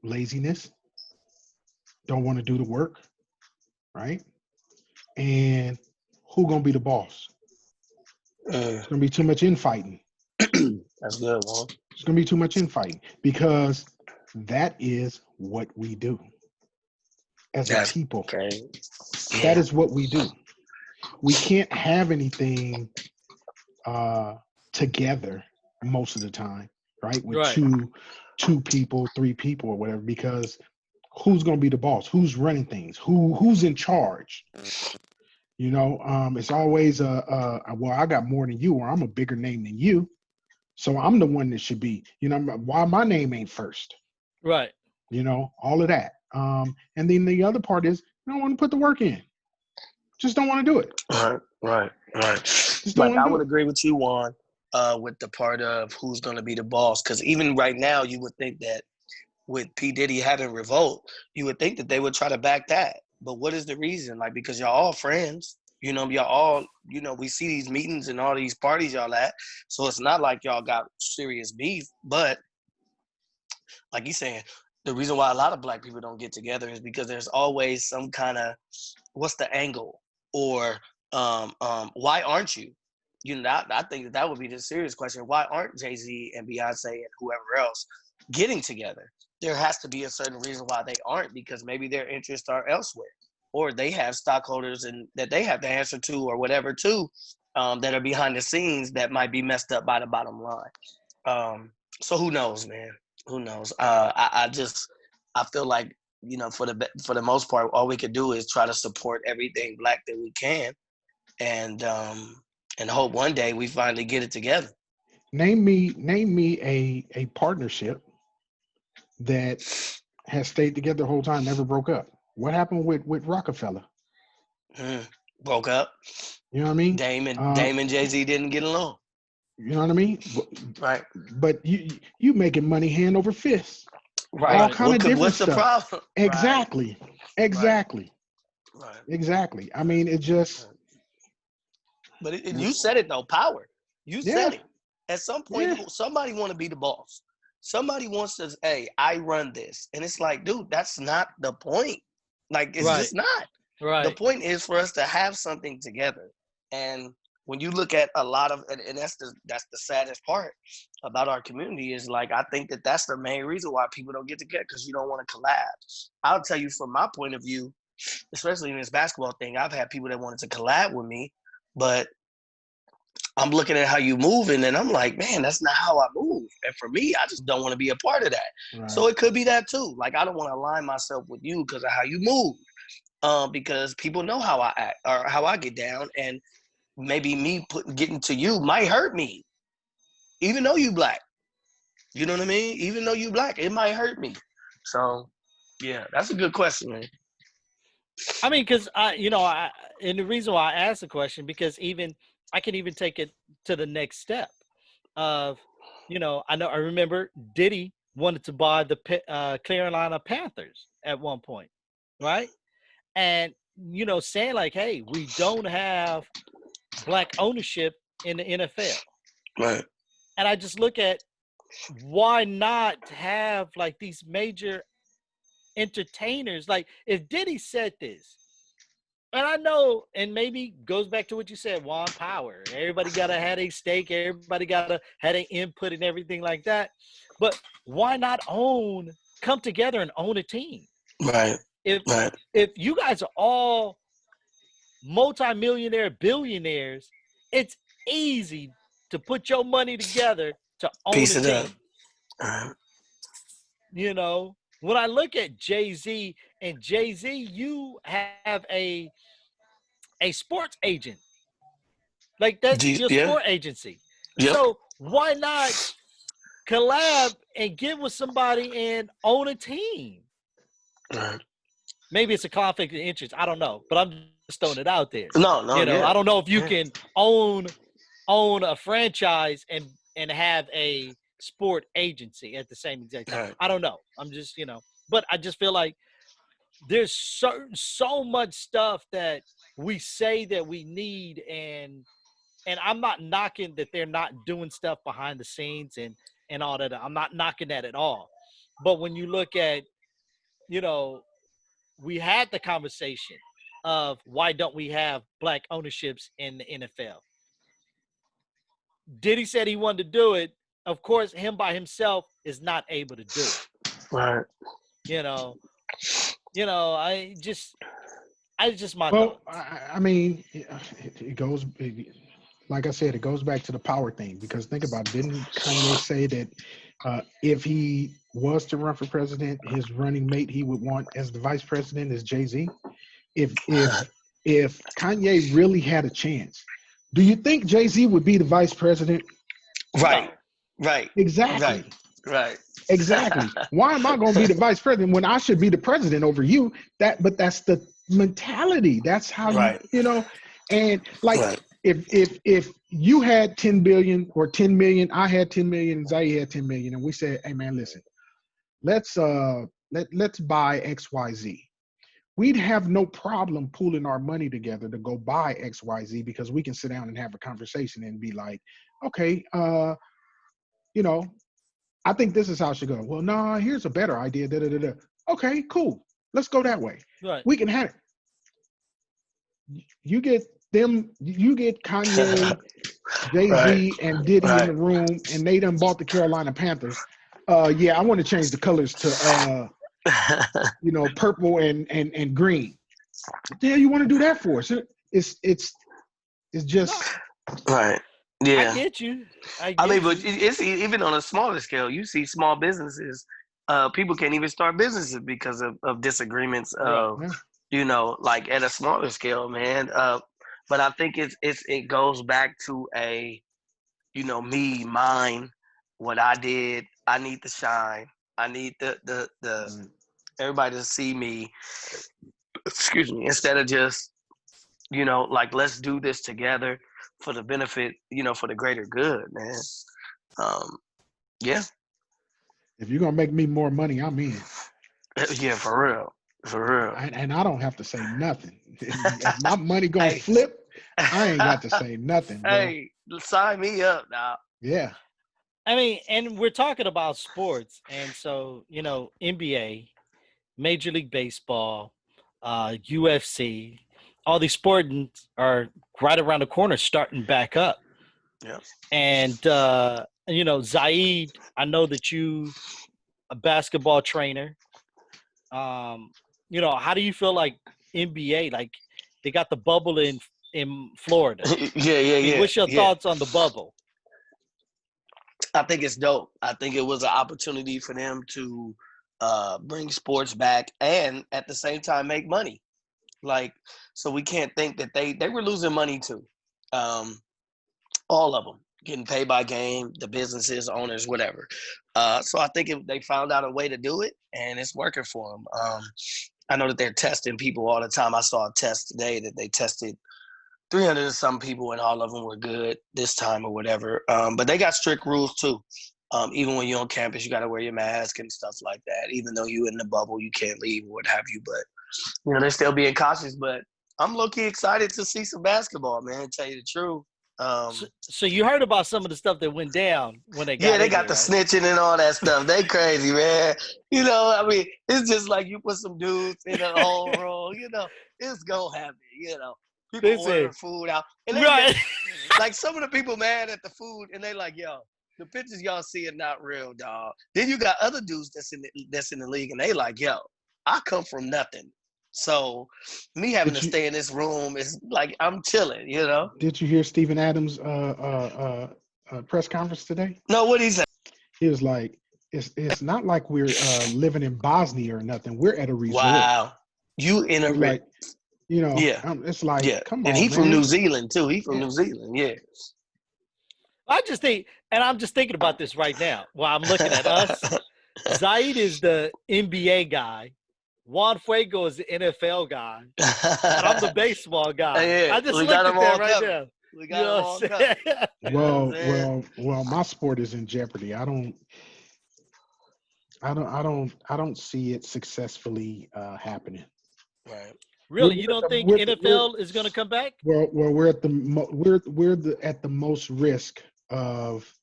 Laziness, don't want to do the work, right? And who gonna be the boss? It's gonna be too much infighting. That's good, man. It's gonna be too much infighting because that is what we do as a people. Okay. That is what we do. We can't have anything together most of the time, right? With two people, three people, or whatever, because who's gonna be the boss? Who's running things? Who's in charge? It's always well, I got more than you, or I'm a bigger name than you, so I'm the one that should be. Why my name ain't first? Right. All of that. And then the other part is you don't want to put the work in. Just don't want to do it. Right. Like I would agree with you on with the part of who's going to be the boss, because even right now you would think that with P. Diddy having Revolt, you would think that they would try to back that. But what is the reason? Like, because y'all all friends, y'all all, we see these meetings and all these parties y'all at. So it's not like y'all got serious beef. But like you're saying, the reason why a lot of black people don't get together is because there's always some kind of, what's the angle? Or why aren't you? I think that would be the serious question. Why aren't Jay-Z and Beyonce and whoever else getting together? There has to be a certain reason why they aren't, because maybe their interests are elsewhere, or they have stockholders and that they have to answer to, or whatever too, that are behind the scenes that might be messed up by the bottom line. So who knows, man? Who knows? I feel like for the most part, all we could do is try to support everything black that we can, and hope one day we finally get it together. Name me a partnership that has stayed together the whole time, never broke up. What happened with Rockefeller? Broke up. You know what I mean? Dame and Jay-Z didn't get along. You know what I mean? Right. But you making money hand over fist. Right. All kind of different what's stuff. The problem? Exactly. Right. Exactly. Right. Exactly. I mean, it just. But you said it though, power. You said it. At some point, somebody want to be the boss. Somebody wants to, hey, I run this. And it's like, dude, that's not the point. Like, it's just not. Right. The point is for us to have something together. And when you look at a lot of, and that's the saddest part about our community is, like, I think that's the main reason why people don't get together, because you don't want to collab. I'll tell you from my point of view, especially in this basketball thing, I've had people that wanted to collab with me, but I'm looking at how you move, and I'm like, man, that's not how I move. And for me, I just don't want to be a part of that. Right. So it could be that too. Like, I don't want to align myself with you because of how you move, because people know how I act or how I get down, and maybe me getting to you might hurt me, even though you black. You know what I mean? Even though you black, it might hurt me. So Yeah, that's a good question, man. I mean, because and the reason why I asked the question, because even I can even take it to the next step of, I remember Diddy wanted to buy the Carolina Panthers at one point, right? And saying like, hey, we don't have black ownership in the NFL, Right. and I just look at why not have like these major entertainers, like if Diddy said this. And I know, and maybe goes back to what you said, Juan Power. Everybody got to have a stake. Everybody got to have an input and everything like that. But why not come together and own a team? Right. If Right. if you guys are all multimillionaire billionaires, it's easy to put your money together to own a Piece it up. team. Right. When I look at Jay-Z, and Jay-Z, you have a sports agent. Like that's your Yeah. sport agency. Yep. So why not collab and get with somebody and own a team? Right. Maybe it's a conflict of interest. I don't know, but I'm just throwing it out there. No. Yeah. I don't know if you Yeah. can own a franchise and have a sport agency at the same exact time. Right. I don't know. I'm just but I just feel like there's so much stuff that we say that we need, and I'm not knocking that they're not doing stuff behind the scenes and all that. I'm not knocking that at all. But when you look at, we had the conversation of why don't we have black ownerships in the NFL? Diddy said he wanted to do it. Of course, him by himself is not able to do it. Right. I just my Well, thoughts. I mean, it goes. Like I said, it goes back to the power thing, because think about it. Didn't Kanye say that if he was to run for president, his running mate he would want as the vice president is Jay-Z? If Kanye really had a chance, do you think Jay-Z would be the vice president? Right. No. Right. Exactly. Right. Exactly. Why am I going to be the vice president when I should be the president over you? But that's the mentality. That's how Right. and like Right. if you had 10 billion or 10 million, I had 10 million, Zay had 10 million, and we said, hey man, listen, let's buy XYZ. We'd have no problem pooling our money together to go buy XYZ, because we can sit down and have a conversation and be like, okay, I think this is how it should go. Well, no, here's a better idea. Da, da, da, da. Okay, cool. Let's go that way. Right. We can have it. You get Kanye, Jay-Z, Right. and Diddy Right. in the room, and they done bought the Carolina Panthers. Yeah, I want to change the colors to purple and green. What the hell you want to do that for? So it's just Right. Yeah. I get you. I mean, but it's even on a smaller scale. You see small businesses, people can't even start businesses because of disagreements. Like at a smaller scale, man. But I think it goes back to mine, what I did. I need to shine. I need the everybody to see me. Excuse me. Instead of just like, let's do this together for the benefit, for the greater good, man. Yeah. If you're gonna make me more money, I'm in. Yeah, for real. And I don't have to say nothing. If my money gonna flip, I ain't got to say nothing, bro. Hey, sign me up now. Yeah. I mean, and we're talking about sports, and so NBA, Major League Baseball, UFC, all these sports are right around the corner, starting back up. Yeah. And Zaid, I know that you a basketball trainer. How do you feel like NBA? Like they got the bubble in Florida. Yeah. What's your thoughts on the bubble? I think it's dope. I think it was an opportunity for them to bring sports back and at the same time make money. Like, so we can't think that they were losing money too. All of them getting paid by game, the businesses, owners, whatever. So I think they found out a way to do it, and it's working for them. I know that they're testing people all the time. I saw a test today that they tested 300 and some people, and all of them were good this time or whatever. But they got strict rules too. Even when you're on campus, you got to wear your mask and stuff like that. Even though you're in the bubble, you can't leave or what have you. But they're still being cautious. But I'm low-key excited to see some basketball, man. To tell you the truth. So you heard about some of the stuff that went down when they got Yeah, they in got there, the right? snitching and all that stuff. They crazy, man. I mean, it's just like you put some dudes in a whole room. It's gonna happen. People Listen, ordering food out, and they right? like some of the people mad at the food, and they like, yo, the pictures y'all see are not real, dog. Then you got other dudes that's in the league, and they like, yo, I come from nothing. So me having to stay in this room is like I'm chilling. Did you hear Stephen Adams' press conference today? No, what he said? He was like, "It's not like we're living in Bosnia or nothing. We're at a resort." Wow, you in a Like, yeah. it's like, Yeah, come and on, he from man. New Zealand too. He from Yeah. New Zealand, yeah. I just think, and I'm just thinking about this right now while I'm looking at us. Zaid is the NBA guy. Juan Fuego is the NFL guy. And I'm the baseball guy. Yeah, I just we looked got at them that all right covered. now. We You got them know all what I'm saying? covered. You know what I'm saying? Well, my sport is in jeopardy. I don't see it successfully happening. Right. Really, you don't think NFL is going to come back? Well, we're at at the most risk of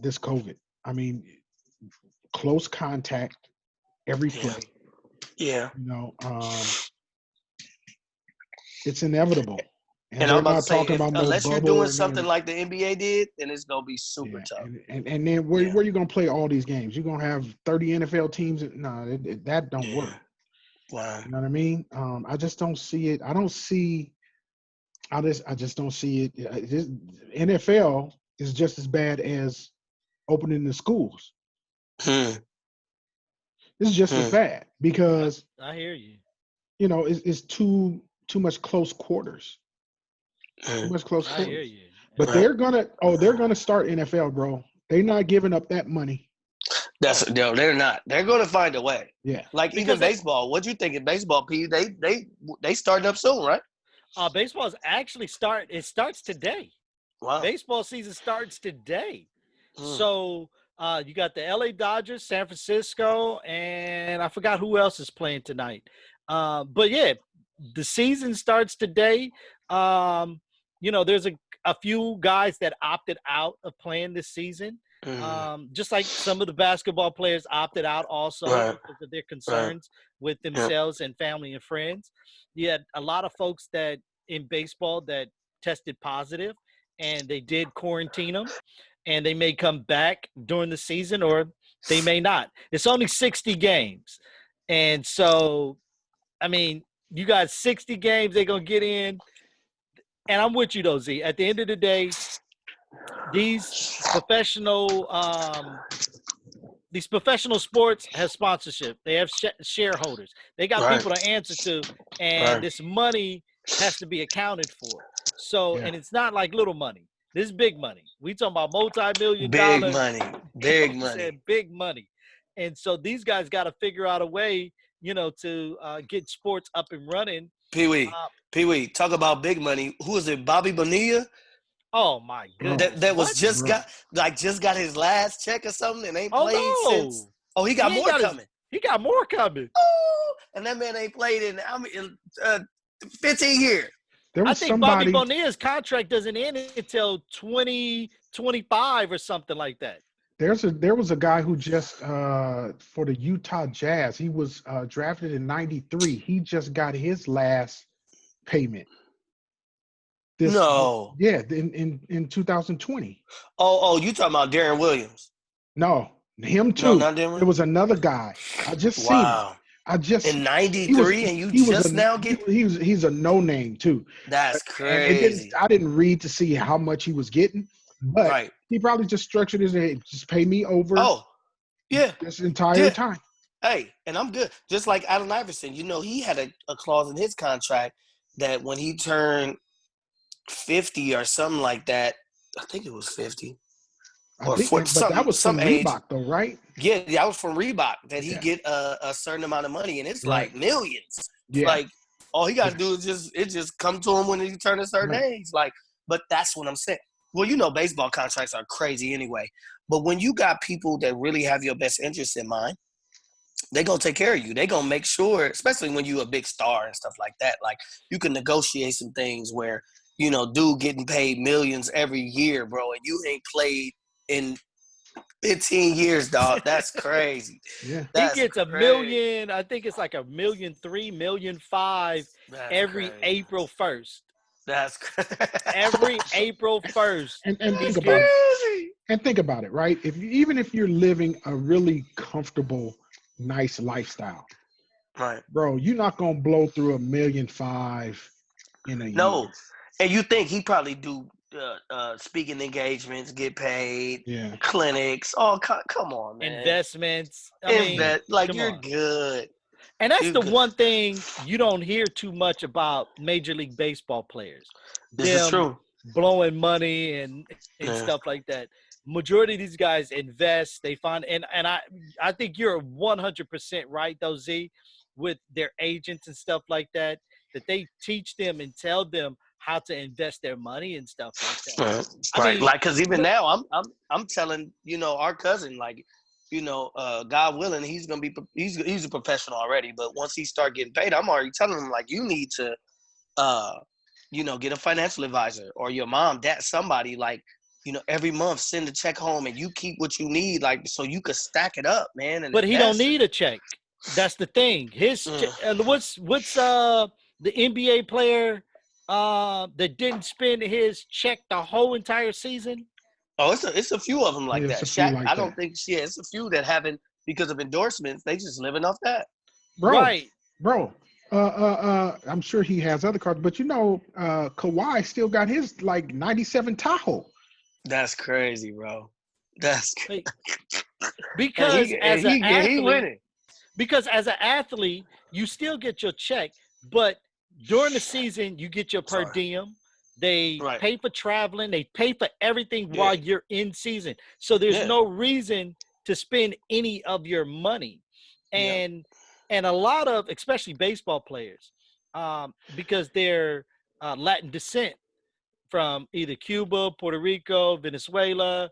this COVID. I mean, close contact every play. Yeah. It's inevitable. And I'm they're about to not say, talking about no unless you're bubble doing or something nothing. like the NBA did, then it's gonna be super tough. And then where you gonna play all these games? You're gonna have 30 NFL teams? No, that don't work. Wow. You know what I mean? I just don't see it. I just don't see it. NFL is just as bad as opening the schools. It's just as bad because I hear you. It's too much close quarters. Too much close quarters. I hear you. But they're gonna start NFL, bro. They're not giving up that money. They're not. They're gonna find a way. Yeah. Like even baseball. What you think in baseball, P? They starting up soon, right? Baseball is actually it starts today. Wow. Baseball season starts today. So you got the LA Dodgers, San Francisco, and I forgot who else is playing tonight. But yeah, the season starts today. There's a few guys that opted out of playing this season. Just like some of the basketball players opted out also because of their concerns with themselves and family and friends. You had a lot of folks that in baseball that tested positive, and they did quarantine them, and they may come back during the season or they may not. It's only 60 games. And so, I mean, you got 60 games they're going to get in. And I'm with you, though, Z. At the end of the day, these professional sports have sponsorship. They have shareholders. They got people to answer to, and this money has to be accounted for. So, and it's not like little money. This is big money. We talking about multi-million dollar. Big money. Big money. And so these guys got to figure out a way, to get sports up and running. Pee-wee, talk about big money. Who is it? Bobby Bonilla? Oh my goodness! That was just got his last check or something and ain't played since. Oh, he got more coming. He got more coming. Oh, and that man ain't played in 15 years. I think Bobby Bonilla's contract doesn't end until 2025 or something like that. There was a guy who just for the Utah Jazz. He was drafted in '93. He just got his last payment. In 2020. Oh, you talking about Darren Williams? No, him too. No, not Darren Williams. There was another guy. I just seen him. In '93, and he's a no name too. That's crazy. I didn't read to see how much he was getting, but he probably just structured his head. Just pay me over. Oh, yeah. This entire time. Hey, and I'm good. Just like Allen Iverson, he had a clause in his contract that when he turned 50 or something like that, I think it was 50. I or think, for but that was some from age. Reebok though, right? Yeah, that was from Reebok that he Yeah. get a certain amount of money, and it's Right. like millions. Yeah. Like all he got to Yeah. do is just come to him when he turn a certain Right. age. Like, but that's what I'm saying. Well, baseball contracts are crazy anyway. But when you got people that really have your best interests in mind, they gonna take care of you. They gonna make sure, especially when you a big star and stuff like that. Like you can negotiate some things where dude getting paid millions every year, bro, and you ain't played in 15 years, dog. That's crazy. Yeah. He That's gets $1 crazy. million. I think it's like $1.3 million, $1.5 million That's every crazy. April 1st. That's crazy. Every April 1st, And he's think about getting. it. And think about it, right? Even if you're living a really comfortable, nice lifestyle, Right. bro, you're not gonna blow through $1.5 million in a No, year. and you think he probably do speaking engagements, get paid, Yeah. clinics. Oh, come on, man. Investments. I mean, Invest like come you're on. good. And that's You're the good. one thing you don't hear too much about Major League Baseball players. This is Them true. blowing money and Yeah. stuff like that. Majority of these guys invest. They find and I think you're 100% right though, Z, with their agents and stuff like that. That they teach them and tell them how to invest their money and stuff like that. Right. I Right. mean, Like, cause even but now, I'm telling our cousin, like, God willing, he's a professional already. But once he start getting paid, I'm already telling him like, you need to get a financial advisor or your mom, dad, somebody like, every month send a check home and you keep what you need, like, so you could stack it up, man, and he don't invest. need a check. That's the thing. His what's the NBA player that didn't spend his check the whole entire season? Oh, it's a few of them like Yeah, that. it's a few Shaq, like I that. don't think it's a few that haven't because of endorsements. They just living off that. Right. Bro. I'm sure he has other cars, but Kawhi still got his like 97 Tahoe. That's crazy, bro. That's Like, and because as an he athlete, winning. you still get your check, but during the season you get your per Sorry. diem. They Right. pay for traveling. They pay for everything Yeah. while you're in season. So there's Yeah. no reason to spend any of your money. Yeah. And a lot of, especially baseball players, because they're Latin descent from either Cuba, Puerto Rico, Venezuela,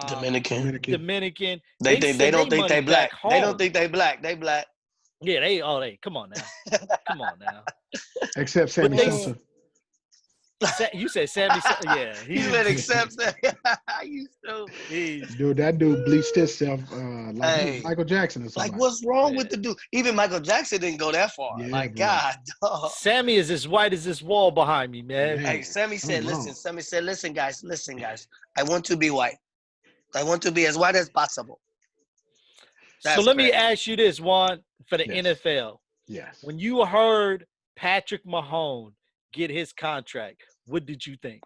Dominican. Dominican. They They think they send don't their think money they black. back They don't home. think they black. They black. Yeah, they come on now. Come on now. Except Sammy Sosa. You said Sammy. Yeah, He said accepts that. You stupid. Dude, that dude bleached himself like he was Michael Jackson or something. Like, what's wrong with the dude? Even Michael Jackson didn't go that far. Yeah, like, bro. God, dog. Sammy is as white as this wall behind me, man. Hey, Sammy said, listen, guys. I want to be white. I want to be as white as possible. So let me ask you this, Juan, for the NFL. Yes. When you heard Patrick Mahomes get his contract, what did you think?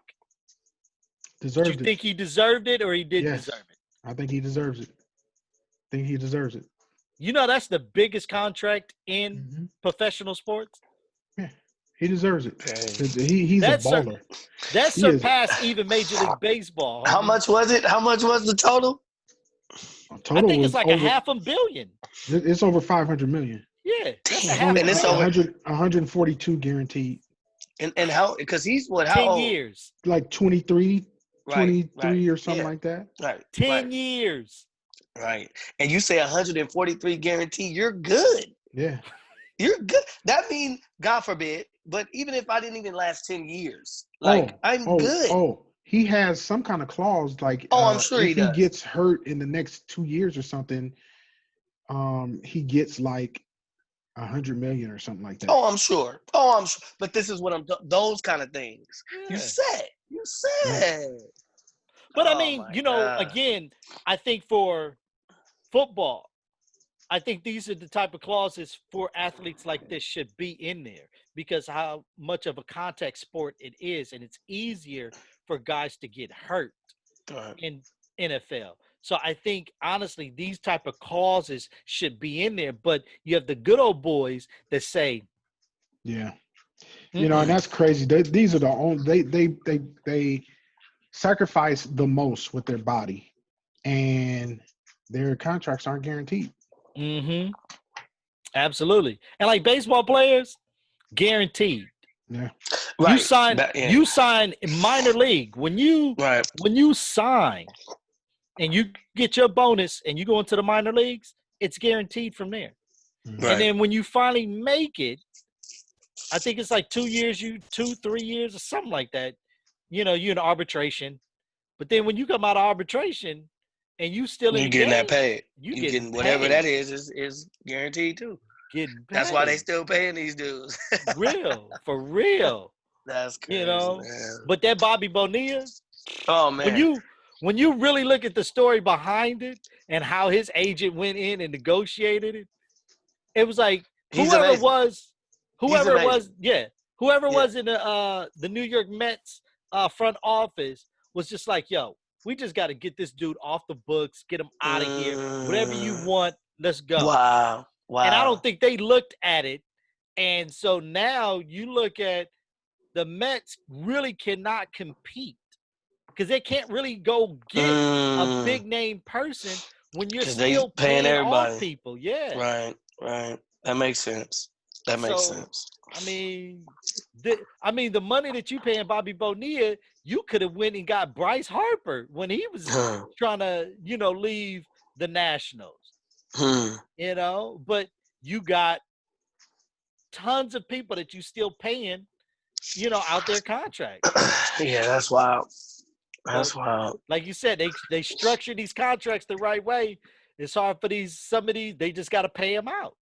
Did you think he deserved it or he didn't deserve it? I think he deserves it. That's the biggest contract in professional sports. Yeah, he deserves it. He's a baller. That surpassed even Major League Baseball. How much was it? How much was the total? I think it's like over, $500 million. It's over 500 million. Yeah, that's and it's over 142 guaranteed. And how? Because he's what? How 10 old? years. Like 23, right, or something like that. Right. 10 years. Right. And you say 143 guarantee, you're good. Yeah. You're good. That means, God forbid, but even if I didn't even last 10 years, like, I'm good. He has some kind of clause, like, I'm sure if he does. Gets hurt in the next 2 years or something, he gets like 100 million or something like that. I'm sure. But this is what those kind of things. Yeah. You said. But I mean, again, I think for football, I think these are the type of clauses for athletes like this should be in there because how much of a contact sport it is, and it's easier for guys to get hurt in NFL. So I think, honestly, these type of clauses should be in there, but you have the good old boys that say, yeah, and that's crazy. These are the only, they sacrifice the most with their body. and their contracts aren't guaranteed. Mm-hmm. Absolutely. And like baseball players, guaranteed. Yeah. You Right. sign Yeah. you sign in minor league. When you Right. sign and you get your bonus and you go into the minor leagues, it's guaranteed from there. Mhm. And Right. then when you finally make it, I think it's like 2 years, 3 years or something like that. You know, you're in arbitration. But then when you come out of arbitration and you still in You the getting that game, paid. you You getting getting whatever that paid. is guaranteed too. Getting That's why they paid. still paying these dudes. Real. For real. That's You crazy, know. man. But that Bobby Bonilla, Oh when man. you really look at the story behind it and how his agent went in and negotiated it, it was like He's amazing. He's whoever it amazing. was, yeah, whoever Yeah. was in the New York Mets front office was just like, yo, we just got to get this dude off the books, get him out of here. Whatever you Mm, want, let's go. wow. And I don't Wow. think they looked at it. And so now you look at the Mets really cannot compete because they can't really go get a big name person when you're Because they still paying paying off everybody. people. Yeah. Right. Right. That makes sense. That makes So, sense. I mean, the money that you paying Bobby Bonilla, you could have went and got Bryce Harper when he was trying to, leave the Nationals, but you got tons of people that you still paying, out their contracts. Yeah, that's wild. But That's wild. like you said, they structure these contracts the right way. It's hard for somebody, they just got to pay them out.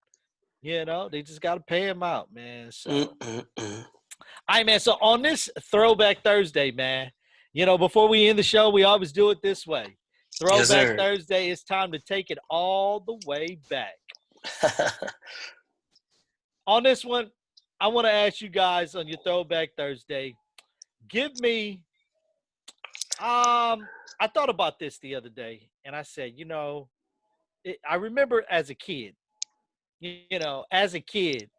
They just got to pay them out, man. So, all right, man. So on this Throwback Thursday, man, before we end the show, we always do it this way. Yes, Throwback sir. Thursday, it's time to take it all the way back. On this one, I want to ask you guys on your Throwback Thursday, give me, I thought about this the other day, and I said, I remember as a kid, as a kid,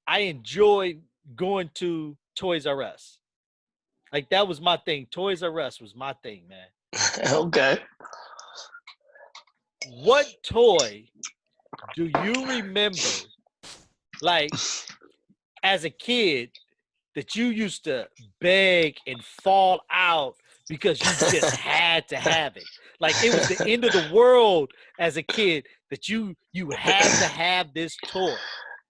I enjoyed going to Toys R Us. Like that was my thing. Toys R Us was my thing, man. Okay. What toy do you remember, like as a kid, that you used to beg and fall out because you just had to have it? Like it was the end of the world as a kid that you had to have this toy.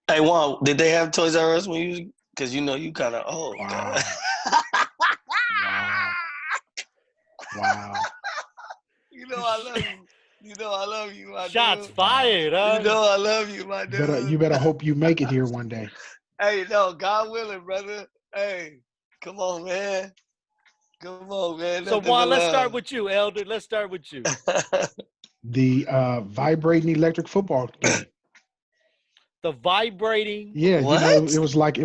Hey, Juan, did they have Toys R Us when you? Because you kind of old. Wow. Wow. Wow. I love you. I love you, my Shots dude. fired, huh? I love you, my dude. You better hope you make it here one day. Hey, no, God willing, brother. Hey, come on, man. Come on, man. So Juan, let's start with you, Elder. Let's start with you. The vibrating electric football game. The vibrating. Yeah, What? it was like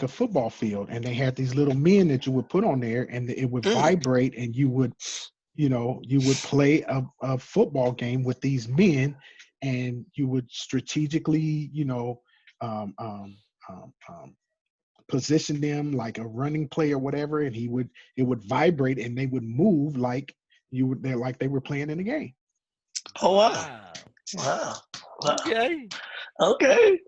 a football field, and they had these little men that you would put on there, and it would vibrate, and you would play a football game with these men, and you would strategically, um, um, position them like a running play or whatever, and it would vibrate, and they would move like they were playing in the game. Oh wow! Wow. Okay. Okay.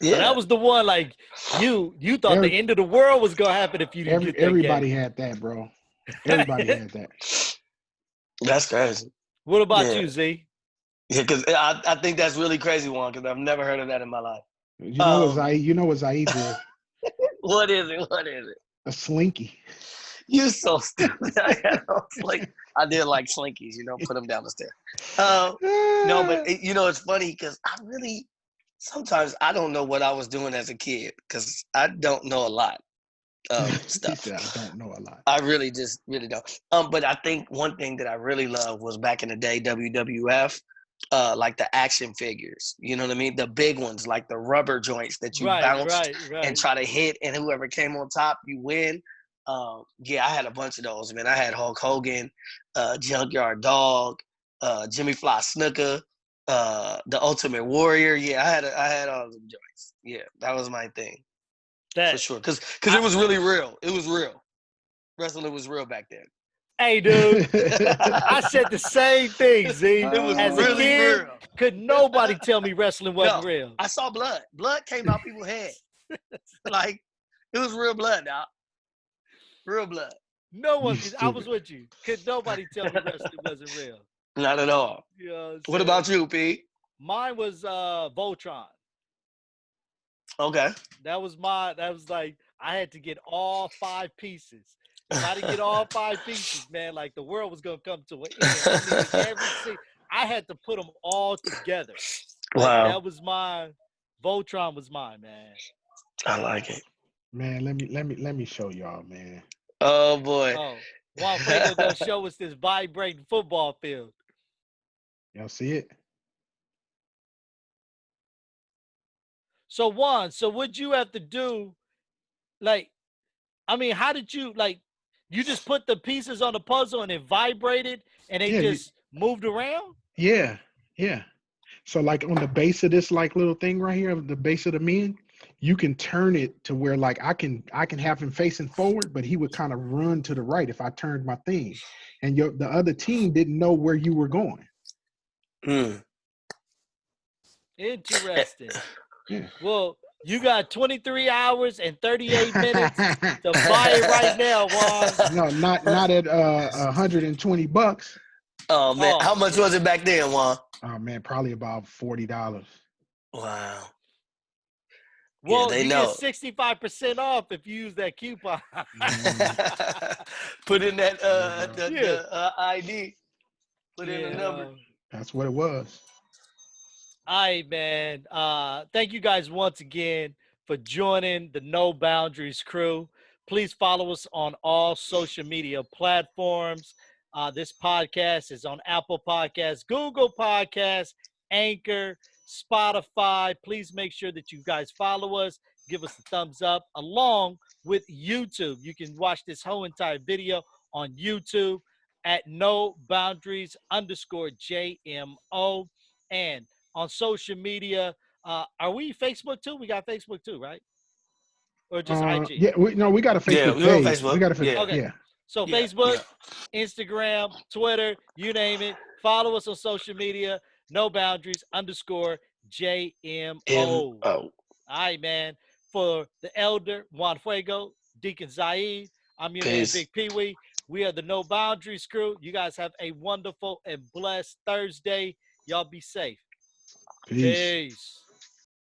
Yeah. So that was the one. Like you thought the end of the world was gonna happen if you didn't get that everybody game. had that, bro. Everybody had that. That's crazy. What about you, Z? Yeah, because I think that's really crazy, Juan, because I've never heard of that in my life. You know what Zaid did? What is it? What is it? A slinky. You so stupid. I did like slinkies, put them down the stairs. No, but it's funny because sometimes I don't know what I was doing as a kid because I don't know a lot of stuff. He said, I don't know a lot. I really don't. But I think one thing that I really loved was back in the day, WWF, like the action figures. You know what I mean? The big ones, like the rubber joints that you bounced and try to hit, and whoever came on top, you win. Yeah, I had a bunch of those, man. I had Hulk Hogan, Junkyard Dog, Jimmy Fly Snooker, the Ultimate Warrior. Yeah, I had all of them joints. Yeah, that was my thing. For sure. Because it was really real. It was real. Wrestling was real back then. Hey, dude, I said the same thing, Z. It was As a really kid, real. could nobody tell me wrestling wasn't No, real. I saw blood. Blood came out people's head. Like, it was real blood, dog. Real blood. No one You could. I was stupid. with you. Could nobody tell me wrestling wasn't real? Not at all. You know what I'm What saying? about you, P? Mine was Voltron. Okay. That was like I had to get all 5 pieces. If I didn't get all 5 pieces, man, like the world was gonna come to an end. I needed I had to put them all together. Like Wow. that was my Voltron was mine, man. I like it. Man, let me show y'all, man. Oh boy. Oh, Juan Fuego gonna show us this vibrating football field. Y'all see it? So Juan, so what'd you have to do? Like, I mean, how did you like? You just put the pieces on the puzzle and it vibrated and they Yeah, just moved around? yeah, yeah. So like on the base of this like little thing right here, the base of the men, you can turn it to where like I can have him facing forward, but he would kind of run to the right if I turned my thing. And the other team didn't know where you were going. Mm. Interesting. Yeah. Well, you got 23 hours and 38 minutes to buy it right now, Juan. No, not at $120. Oh man, Oh, how much was it back then, Juan? Oh man, probably about $40. Wow. Yeah, well, they you know. get 65% off if you use that coupon. Put in that Yeah. the ID. Put in the number. That's what it was. All right, man. Thank you guys once again for joining the No Boundaries crew. Please follow us on all social media platforms. This podcast is on Apple Podcasts, Google Podcasts, Anchor, Spotify. Please make sure that you guys follow us. Give us a thumbs up along with YouTube. You can watch this whole entire video on YouTube at No Boundaries _JMO. And on social media, are we Facebook too? We got Facebook too, right? Or just IG? Yeah, we got a Yeah, Facebook we're on page. Facebook. We got a Yeah. Okay. yeah. So Yeah, Facebook, Instagram, Twitter, you name it. Follow us on social media. No Boundaries _JMO. M-O. All right, man. For the elder Juan Fuego, Deacon Zaid, I'm your man, Peace. Big Pee Wee. We are the No Boundaries crew. You guys have a wonderful and blessed Thursday. Y'all be safe. Peace. Peace.